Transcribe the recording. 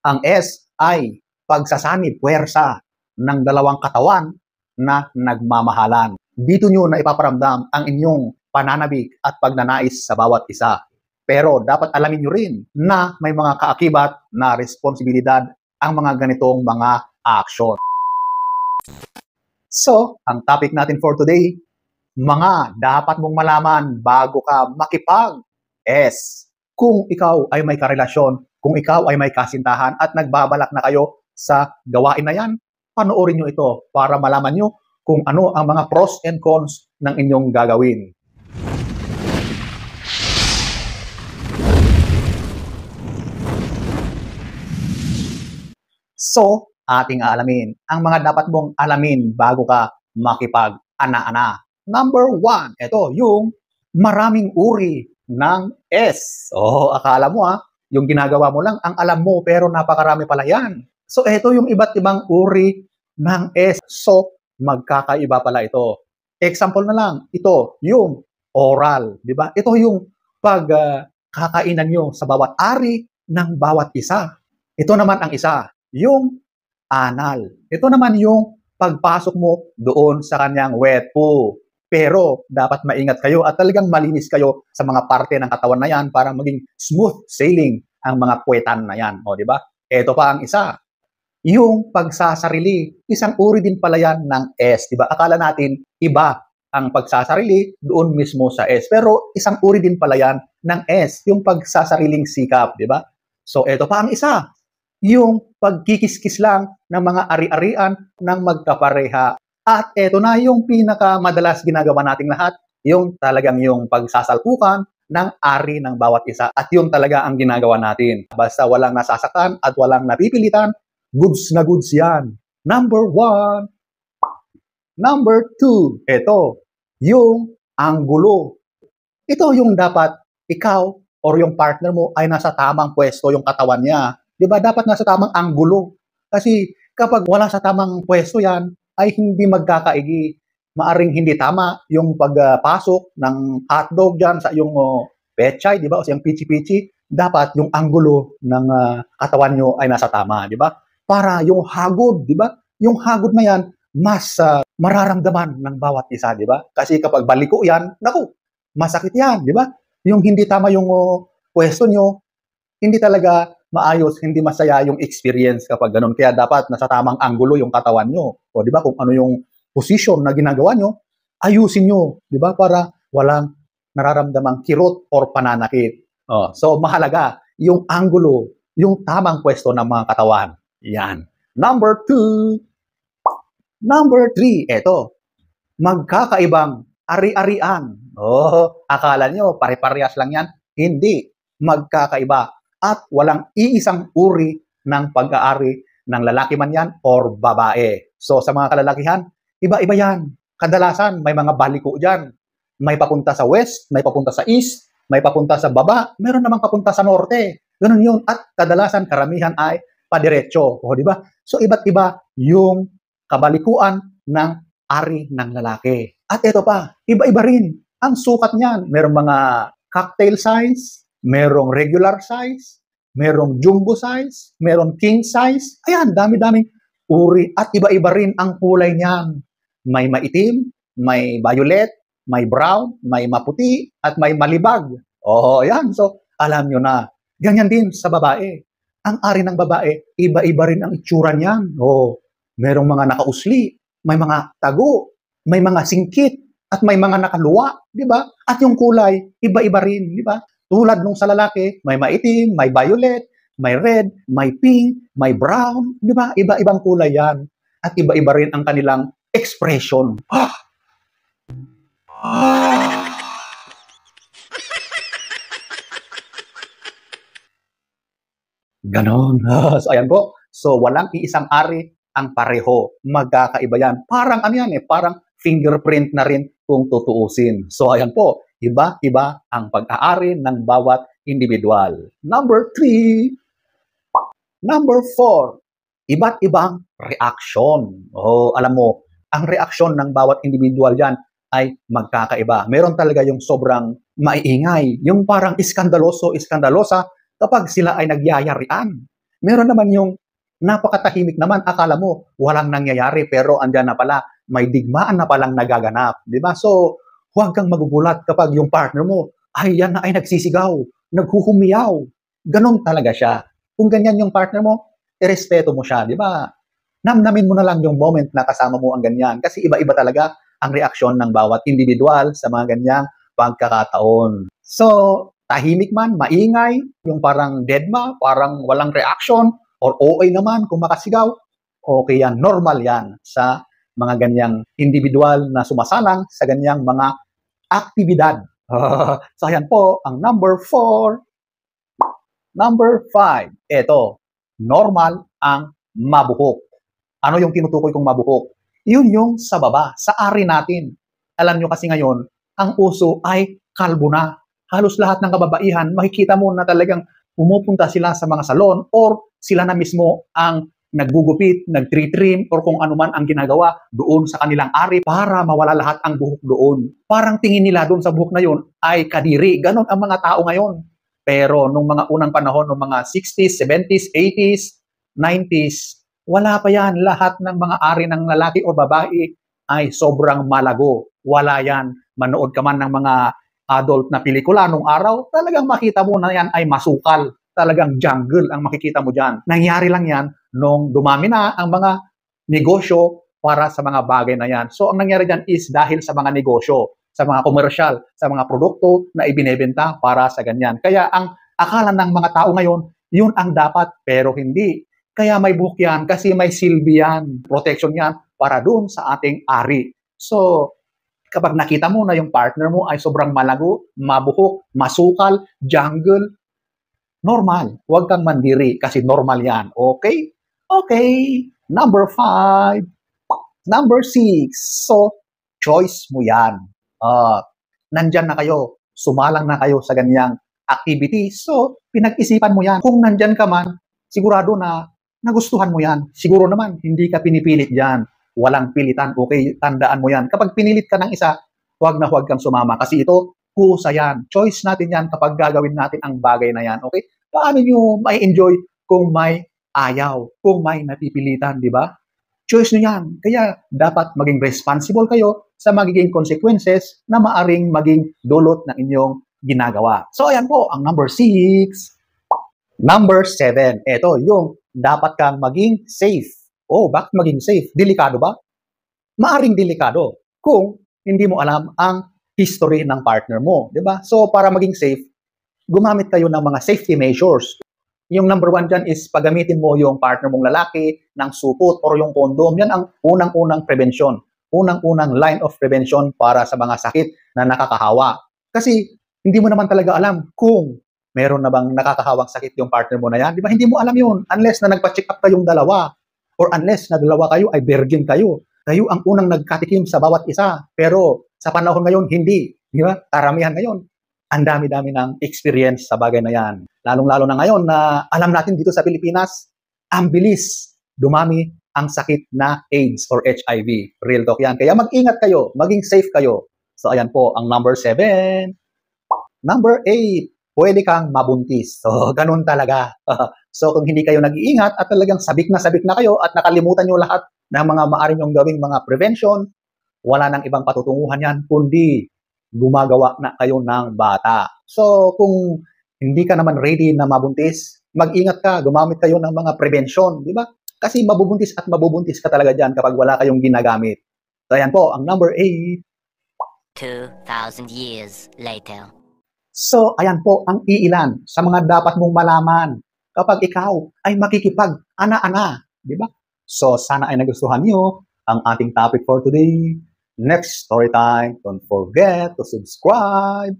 Ang S ay pagsasanib, puwersa ng dalawang katawan na nagmamahalan. Dito nyo na ipaparamdam ang inyong pananabik at pagnanais sa bawat isa. Pero dapat alamin nyo rin na may mga kaakibat na responsibilidad ang mga ganitong mga action. So, ang topic natin for today, mga dapat mong malaman bago ka makipag-S. Kung ikaw ay may karelasyon, kung ikaw ay may kasintahan at nagbabalak na kayo sa gawain na yan, panoorin nyo ito para malaman nyo kung ano ang mga pros and cons ng inyong gagawin. So, ating aalamin ang mga dapat mong alamin bago ka makipag-ana-ana. Number 1, ito yung maraming uri ng S. Akala mo yung ginagawa mo lang ang alam mo pero napakarami pala yan. So, ito yung iba't ibang uri ng S. So, magkakaiba pala ito. Example na lang, ito yung oral, di ba? Ito yung pagkakainan nyo sa bawat ari ng bawat isa. Ito naman ang isa, yung anal. Ito naman yung pagpasok mo doon sa kanyang wet poo. Pero dapat maingat kayo at talagang malinis kayo sa mga parte ng katawan na yan para maging smooth sailing ang mga puwetan na yan. Di ba? Ito pa ang isa, yung pagsasarili. Isang uri din pala yan ng S. Di ba? Akala natin iba ang pagsasarili doon mismo sa S. Pero isang uri din pala yan ng S, yung pagsasariling sikap. Di ba? So, ito pa ang isa, yung pagkikiskis lang ng mga ari-arian ng magkapareha. At eto na yung pinakamadalas ginagawa nating lahat, yung talagang yung pagsasalpukan ng ari ng bawat isa. At yun talaga ang ginagawa natin. Basta walang nasasaktan at walang napipilitan, goods na goods yan. Number 1. Number 2, ito, yung anggulo. Ito yung dapat ikaw or yung partner mo ay nasa tamang pwesto yung katawan niya. Di ba? Dapat nasa tamang anggulo. Kasi kapag wala sa tamang pwesto yan, ay hindi magkakaigi. Maaring hindi tama yung pagpasok ng hotdog dyan sa yung pechay, di ba? O siyang pichi-pichi. Dapat yung anggulo ng katawan nyo ay nasa tama, di ba? Para yung hagod, di ba? Yung hagod na yan, mas mararamdaman ng bawat isa, di ba? Kasi kapag baliko yan, naku, masakit yan, di ba? Yung hindi tama yung pwesto nyo, hindi talaga maayos, hindi masaya yung experience kapag ganun. Kaya dapat nasa tamang anggulo yung katawan nyo. O di ba, kung ano yung position na ginagawa nyo, ayusin nyo, di ba, para walang nararamdamang kirot or pananakit. So, mahalaga yung anggulo, yung tamang pwesto ng mga katawan. Yan. Number 2. Number 3, eto, magkakaibang ari-arian. Akala nyo, pare-parehas lang yan? Hindi. Magkakaiba. At walang iisang uri ng pag-aari ng lalaki man yan or babae. So, sa mga kalalakihan, iba-iba yan. Kadalasan, may mga baliko dyan. May papunta sa west, may papunta sa east, may papunta sa baba, meron namang papunta sa norte. Ganun yun. At kadalasan, karamihan ay padiretso. Di ba? So, iba't iba yung kabalikuan ng ari ng lalaki. At ito pa, iba-iba rin ang sukat niyan. Merong mga cocktail size, merong regular size, merong jumbo size, merong king size. Ayan, dami-daming uri. At iba-iba rin ang kulay niyan. May maitim, may violet, may brown, may maputi, at may malibag. Ayan. So, alam nyo na. Ganyan din sa babae. Ang ari ng babae, iba-iba rin ang itsura niyan. Merong mga nakausli, may mga tago, may mga singkit, at may mga nakaluwa. Di ba? At yung kulay, iba-iba rin. Di ba? Tulad nung sa lalaki, may maitim, may violet, may red, may pink, may brown. Di ba? Iba-ibang kulay yan. At iba-iba rin ang kanilang expression. Ganon. So, ayan po. So, walang iisang ari ang pareho. Magkakaiba yan. Parang ano yan parang fingerprint na rin kung tutuusin. So, ayan po. Iba-iba ang pag-aari ng bawat individual. Number 3. Number 4. Iba't ibang reaction. Alam mo, ang reaksyon ng bawat individual yan ay magkakaiba. Meron talaga yung sobrang maiingay, yung parang iskandalosa kapag sila ay nagyayarian. Meron naman yung napakatahimik naman, akala mo walang nangyayari pero andyan na pala, may digmaan na palang nagaganap, di ba? So, huwag kang magugulat kapag yung partner mo ay yan na ay nagsisigaw, naghuhumiyaw. Ganon talaga siya. Kung ganyan yung partner mo, irespeto mo siya, di ba? Namnamin mo na lang yung moment na kasama mo ang ganyan kasi iba-iba talaga ang reaksyon ng bawat individual sa mga ganyang pagkakataon. So, tahimik man, maingay, yung parang deadma, parang walang reaction, or OA naman kung makasigaw, okay yan, normal yan sa mga ganyang individual na sumasalang sa ganyang mga aktibidad. So, ayan po, ang number 4. Number 5, eto, normal ang mabuhok. Ano yung tinutukoy kong mabuhok? Yun yung sa baba, sa ari natin. Alam nyo kasi ngayon, ang uso ay kalbo na. Halos lahat ng kababaihan, makikita mo na talagang pumupunta sila sa mga salon or sila na mismo ang naggugupit, nag-trim, or kung ano man ang ginagawa doon sa kanilang ari para mawala lahat ang buhok doon. Parang tingin nila doon sa buhok na yun ay kadiri. Ganon ang mga tao ngayon. Pero nung mga unang panahon, nung mga 60s, 70s, 80s, 90s, wala pa yan. Lahat ng mga ari ng lalaki o babae ay sobrang malago. Wala yan. Manood ka man ng mga adult na pelikula nung araw, talagang makita mo na yan ay masukal. Talagang jungle ang makikita mo dyan. Nangyari lang yan nung dumami na ang mga negosyo para sa mga bagay na yan. So ang nangyari dyan is dahil sa mga negosyo, sa mga komersyal, sa mga produkto na ibinebenta para sa ganyan. Kaya ang akala ng mga tao ngayon, yun ang dapat, pero hindi. Kaya may buhok yan kasi may silbi yan, protection yan para dun sa ating ari. So, kapag nakita mo na yung partner mo ay sobrang malago, mabuhok, masukal, jungle, normal. Huwag kang mandiri kasi normal yan. Okay? Okay. Number 5. Number 6. So, choice mo yan. Nandyan na kayo. Sumalang na kayo sa ganyang activity. So, pinag-isipan mo yan. Kung nandyan ka man, sigurado na nagustuhan mo yan. Siguro naman, hindi ka pinipilit dyan. Walang pilitan. Okay, tandaan mo yan. Kapag pinilit ka ng isa, huwag na huwag kang sumama. Kasi ito, kusa yan. Choice natin yan kapag gagawin natin ang bagay na yan. Okay? Paano nyo may enjoy kung may ayaw, kung may napipilitan, di ba? Choice nyo yan. Kaya dapat maging responsible kayo sa magiging consequences na maaring maging dulot ng inyong ginagawa. So, ayan po, ang number 6. Number 7. Ito, yung dapat kang maging safe. Oh, bakit maging safe? Delikado ba? Maaring delikado kung hindi mo alam ang history ng partner mo, di ba? So, para maging safe, gumamit kayo ng mga safety measures. Yung number 1 dyan is paggamitin mo yung partner mong lalaki ng supot or yung condom. Yan ang unang-unang prevention. Unang-unang line of prevention para sa mga sakit na nakakahawa. Kasi hindi mo naman talaga alam kung meron na bang nakakahawang sakit yung partner mo na yan. Di ba? Hindi mo alam yun unless na nagpa-check up kayong dalawa or unless na dalawa kayo ay virgin kayo. Kayo ang unang nagkatikim sa bawat isa. Pero sa panahon ngayon, hindi. Di ba? Karamihan ngayon. Ang dami-dami ng experience sa bagay na yan. Lalong-lalo na ngayon na alam natin dito sa Pilipinas, ang bilis dumami ang sakit na AIDS or HIV. Real talk yan. Kaya mag-ingat kayo, maging safe kayo. So ayan po, ang number 7. Number 8, pwede kang mabuntis. So ganun talaga. So kung hindi kayo nag-iingat at talagang sabik na kayo at nakalimutan nyo lahat ng mga maaari nyong gawing mga prevention, wala nang ibang patutunguhan yan, kundi gumagawa na kayo ng bata. So, kung hindi ka naman ready na mabuntis, mag-ingat ka, gumamit kayo ng mga prevention, di ba? Kasi mabubuntis at mabubuntis ka talaga dyan kapag wala kayong ginagamit. So, ayan po, ang number 8. 2,000 years later. So, ayan po ang iilan sa mga dapat mong malaman kapag ikaw ay makikipag-ana-ana, di ba? So, sana ay nagustuhan nyo ang ating topic for today. Next story time, don't forget to subscribe.